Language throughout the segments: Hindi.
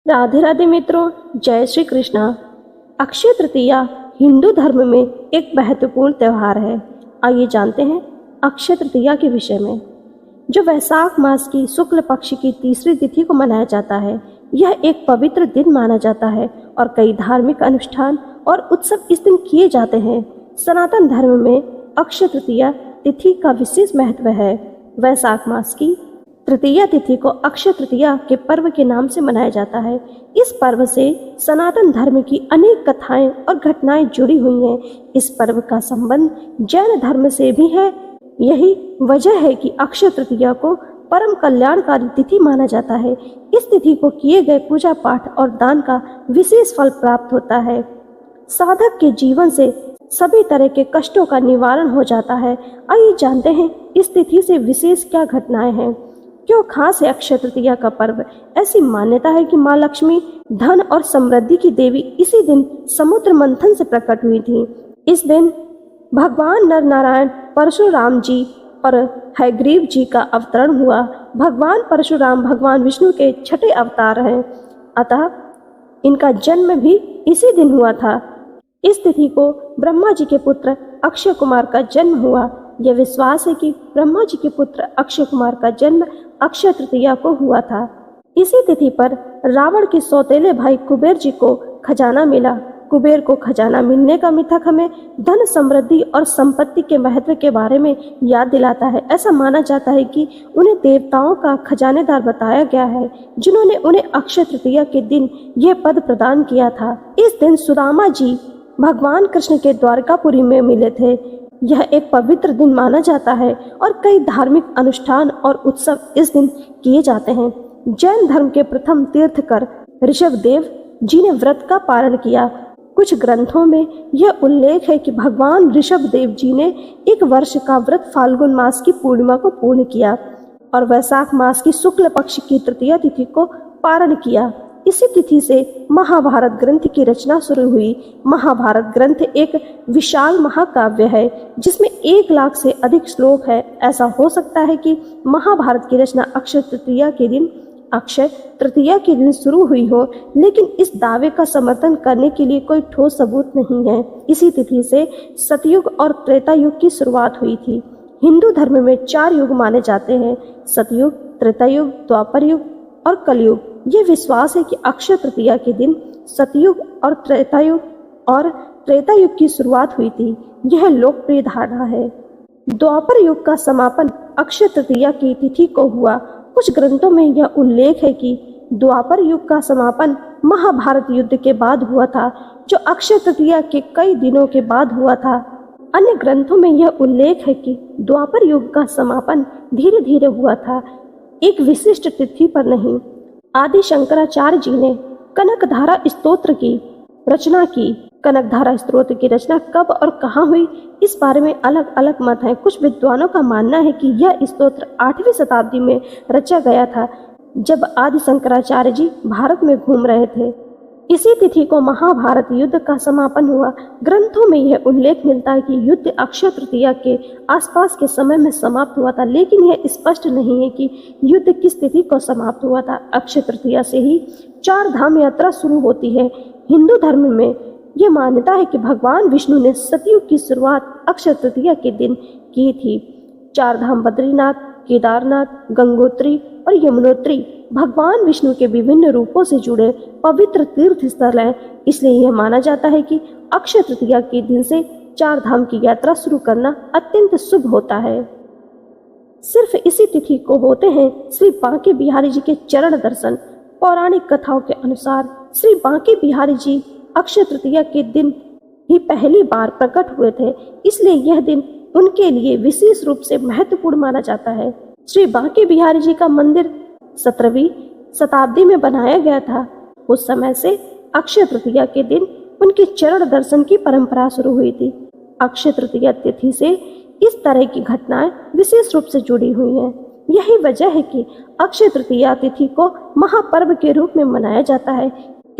राधे राधे मित्रों, जय श्री कृष्णा। अक्षय तृतीया हिंदू धर्म में एक महत्वपूर्ण त्यौहार है। आइए जानते हैं अक्षय तृतीया के विषय में। जो वैशाख मास की शुक्ल पक्ष की तीसरी तिथि को मनाया जाता है, यह एक पवित्र दिन माना जाता है और कई धार्मिक अनुष्ठान और उत्सव इस दिन किए जाते हैं। सनातन धर्म में अक्षय तृतीया तिथि का विशेष महत्व है। वैशाख मास की तृतीया तिथि को अक्षय तृतीया के पर्व के नाम से मनाया जाता है। इस पर्व से सनातन धर्म की अनेक कथाएं और घटनाएं जुड़ी हुई हैं। इस पर्व का संबंध जैन धर्म से भी है। यही वजह है कि अक्षय तृतीया को परम कल्याणकारी तिथि माना जाता है। इस तिथि को किए गए पूजा पाठ और दान का विशेष फल प्राप्त होता है। साधक के जीवन से सभी तरह के कष्टों का निवारण हो जाता है। आइए जानते हैं इस तिथि से विशेष क्या घटनाएं हैं। क्यों खास है अक्षय तृतीया का पर्व? ऐसी मान्यता है कि माँ लक्ष्मी धन और समृद्धि की देवी इसी दिन समुद्र मंथन से प्रकट हुई थी। इस दिन भगवान नर नारायण परशुराम जी और हयग्रीव जी का अवतरण हुआ। भगवान परशुराम भगवान विष्णु के छठे अवतार हैं, अतः इनका जन्म भी इसी दिन हुआ था। इस तिथि को ब्रह्मा जी के पुत्र अक्षय कुमार का जन्म हुआ। यह विश्वास है कि ब्रह्मा जी के पुत्र अक्षय कुमार का जन्म अक्षय तृतीया को हुआ था। इसी तिथि पर रावण के सौतेले भाई कुबेर जी को खजाना मिला। कुबेर को खजाना मिलने का मिथक हमें धन समृद्धि और संपत्ति के महत्व के बारे में याद दिलाता है। ऐसा माना जाता है कि उन्हें देवताओं का खजानेदार बताया गया है, जिन्होंने उन्हें अक्षय तृतीया के दिन यह पद प्रदान किया था। इस दिन सुदामा जी भगवान कृष्ण के द्वारकापुरी में मिले थे। यह एक पवित्र दिन माना जाता है और कई धार्मिक अनुष्ठान और उत्सव इस दिन किए जाते हैं। जैन धर्म के प्रथम तीर्थकर ऋषभदेव जी ने व्रत का पालन किया। कुछ ग्रंथों में यह उल्लेख है कि भगवान ऋषभदेव जी ने एक वर्ष का व्रत फाल्गुन मास की पूर्णिमा को पूर्ण किया और वैशाख मास की शुक्ल पक्ष की तृतीया तिथि को पारण किया। इसी तिथि से महाभारत ग्रंथ की रचना शुरू हुई। महाभारत ग्रंथ एक विशाल महाकाव्य है जिसमें 1 लाख से अधिक श्लोक है। ऐसा हो सकता है कि महाभारत की रचना अक्षय तृतीया के दिन शुरू हुई हो, लेकिन इस दावे का समर्थन करने के लिए कोई ठोस सबूत नहीं है। इसी तिथि से सतयुग और त्रेता युग की शुरुआत हुई थी। हिंदू धर्म में 4 युग माने जाते हैं: सतयुग, त्रेता युग, द्वापर युग और कलयुग। ये विश्वास है कि अक्षय तृतीया के दिन सतयुग और त्रेता युग की शुरुआत हुई थी। यह लोकप्रिय धारणा है। द्वापर युग का समापन अक्षय तृतीया की तिथि को हुआ। कुछ ग्रंथों में यह उल्लेख है कि द्वापर युग का समापन महाभारत युद्ध के बाद हुआ था, जो अक्षय तृतीया के कई दिनों के बाद हुआ था। अन्य ग्रंथों में यह उल्लेख है कि द्वापर युग का समापन धीरे धीरे हुआ था, एक विशिष्ट तिथि पर नहीं। आदि शंकराचार्य जी ने कनकधारा स्तोत्र की रचना की। कनकधारा स्तोत्र की रचना कब और कहाँ हुई, इस बारे में अलग अलग मत हैं। कुछ विद्वानों का मानना है कि यह स्तोत्र 8वीं शताब्दी में रचा गया था, जब आदि शंकराचार्य जी भारत में घूम रहे थे। इसी तिथि को महाभारत युद्ध का समापन हुआ। ग्रंथों में यह उल्लेख मिलता है कि युद्ध अक्षय तृतीया के आसपास के समय में समाप्त हुआ था, लेकिन यह स्पष्ट नहीं है कि युद्ध किस तिथि को समाप्त हुआ था। अक्षय तृतीया से ही 4 धाम यात्रा शुरू होती है। हिंदू धर्म में यह मान्यता है कि भगवान विष्णु ने सतयुग की शुरुआत अक्षय तृतीया के दिन की थी। 4 धाम बद्रीनाथ, केदारनाथ, गंगोत्री और यमुनोत्री भगवान विष्णु के विभिन्न रूपों से जुड़े पवित्र तीर्थ स्थल हैं। इसलिए यह माना जाता है कि अक्षय तृतीया के दिन से 4 धाम की यात्रा शुरू करना अत्यंत शुभ होता है। सिर्फ इसी तिथि को होते हैं श्री बांके बिहारी जी के चरण दर्शन। पौराणिक कथाओं के अनुसार श्री बांके बिहारी जी अक्षय तृतीया के दिन ही पहली बार प्रकट हुए थे, इसलिए यह दिन उनके लिए विशेष रूप से महत्वपूर्ण माना जाता है। श्री बांके बिहारी जी का मंदिर 17वीं शताब्दी में बनाया गया था। उस समय से अक्षय तृतीया के दिन उनके चरण दर्शन की परंपरा शुरू हुई थी। अक्षय तृतीया तिथि से इस तरह की घटनाएं विशेष रूप से जुड़ी हुई हैं। यही वजह है कि अक्षय तृतीया तिथि को महापर्व के रूप में मनाया जाता है।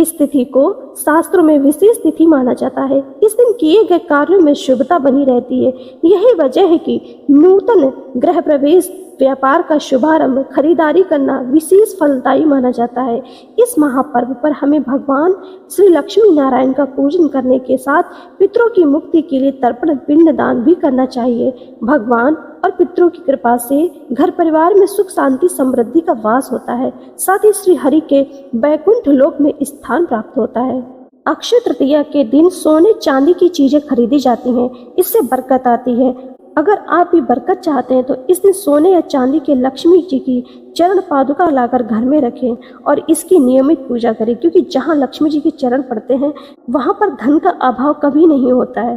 इस तिथि को शास्त्रों में विशेष तिथि माना जाता है। इस दिन किए गए कार्यों में शुभता बनी रहती है। यही वजह है कि नूतन गृह प्रवेश, व्यापार का शुभारंभ, खरीदारी करना विशेष फलदायी माना जाता है। इस महापर्व पर हमें भगवान श्री लक्ष्मी नारायण का पूजन करने के साथ पितरों की मुक्ति के लिए तर्पण पिंड दान भी करना चाहिए। भगवान और पितरों की कृपा से घर परिवार में सुख शांति समृद्धि का वास होता है। साथ ही श्री हरि के वैकुंठ लोक में स्थान प्राप्त होता है। अक्षय तृतीया के दिन सोने चांदी की चीजें खरीदी जाती हैं। इससे बरकत आती है। अगर आप भी बरकत चाहते हैं तो इस दिन सोने या चांदी के लक्ष्मी जी की चरण पादुका लाकर घर में रखें और इसकी नियमित पूजा करें, क्योंकि जहाँ लक्ष्मी जी के चरण पड़ते हैं वहाँ पर धन का अभाव कभी नहीं होता है।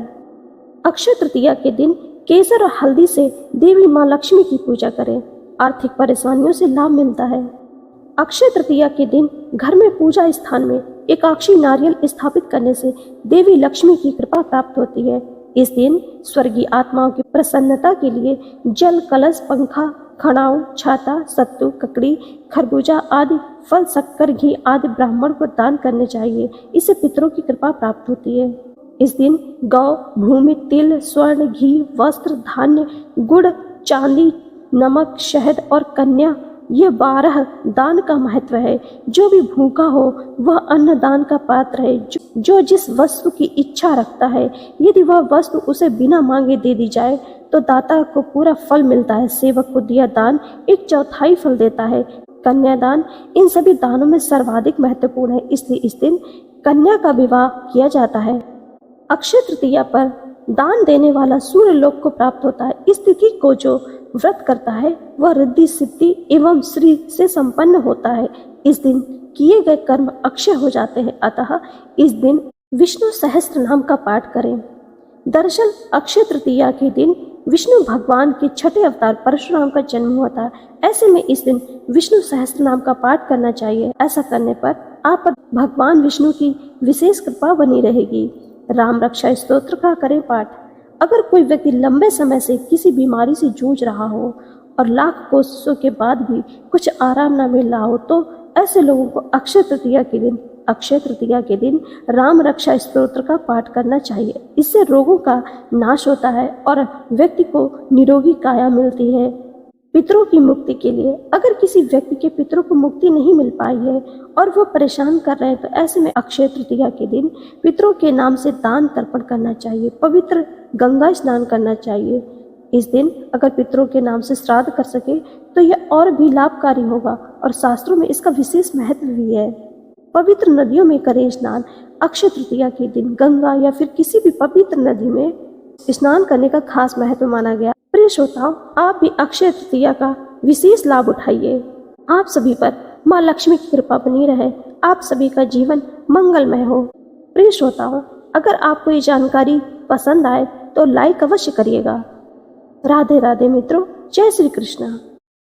अक्षय तृतीया के दिन केसर और हल्दी से देवी माँ लक्ष्मी की पूजा करें। आर्थिक परेशानियों से लाभ मिलता है। अक्षय तृतीया के दिन घर में पूजा स्थान में एकाक्षी नारियल स्थापित करने से देवी लक्ष्मी की कृपा प्राप्त होती है। इस दिन स्वर्गीय आत्माओं की प्रसन्नता के लिए जल, कलश, पंखा, खड़ाऊ, छाता, सत्तू, ककड़ी, खरबूजा आदि फल, शक्कर, घी आदि ब्राह्मण को दान करने चाहिए। इससे पितरों की कृपा प्राप्त होती है। इस दिन गौ, भूमि, तिल, स्वर्ण, घी, वस्त्र, धान्य, गुड़, चांदी, नमक, शहद और कन्या, ये 12 दान का महत्व है। जो भी भूखा हो वह अन्न दान का पात्र है। जो जिस वस्तु की इच्छा रखता है, यदि वह वस्तु उसे बिना मांगे दे दी जाए तो दाता को पूरा फल मिलता है। सेवक को दिया दान 1/4 फल देता है। कन्यादान इन सभी दानों में सर्वाधिक महत्वपूर्ण है, इसलिए इस दिन कन्या का विवाह किया जाता है। अक्षय तृतीया पर दान देने वाला सूर्य लोक को प्राप्त होता है। इस तिथि को जो व्रत करता है वह रिद्धि, सिद्धि एवं श्री से संपन्न होता है। इस दिन किए गए कर्म अक्षय हो जाते हैं। अतः इस दिन विष्णु सहस्त्र नाम का पाठ करें। दरअसल अक्षय तृतीया के दिन विष्णु भगवान के छठे अवतार परशुराम का जन्म हुआ था। ऐसे में इस दिन विष्णु सहस्त्र नाम का पाठ करना चाहिए। ऐसा करने पर आप पर भगवान विष्णु की विशेष कृपा बनी रहेगी। राम रक्षा स्तोत्र का करें पाठ। अगर कोई व्यक्ति लंबे समय से किसी बीमारी से जूझ रहा हो और लाख कोशिशों के बाद भी कुछ आराम न मिल रहा हो तो ऐसे लोगों को अक्षय तृतीया के दिन राम रक्षा स्तोत्र का पाठ करना चाहिए। इससे रोगों का नाश होता है और व्यक्ति को निरोगी काया मिलती है। पितरों की मुक्ति के लिए अगर किसी व्यक्ति के पितरों को मुक्ति नहीं मिल पाई है और वह परेशान कर रहे हैं तो ऐसे में अक्षय तृतीया के दिन पितरों के नाम से दान तर्पण करना चाहिए। पवित्र गंगा स्नान करना चाहिए। इस दिन अगर पितरों के नाम से श्राद्ध कर सके तो यह और भी लाभकारी होगा और शास्त्रों में इसका विशेष महत्व भी है। पवित्र नदियों में करें स्नान। अक्षय तृतीया के दिन गंगा या फिर किसी भी पवित्र नदी में स्नान करने का खास महत्व माना गया। प्रिय श्रोताओ, आप भी अक्षय तृतीया का विशेष लाभ उठाइए। आप सभी पर माँ लक्ष्मी की कृपा बनी रहे। आप सभी का जीवन मंगलमय हो। प्रिय श्रोताओ, अगर आपको ये जानकारी पसंद आए तो लाइक अवश्य करिएगा। राधे राधे मित्रों, जय श्री कृष्ण।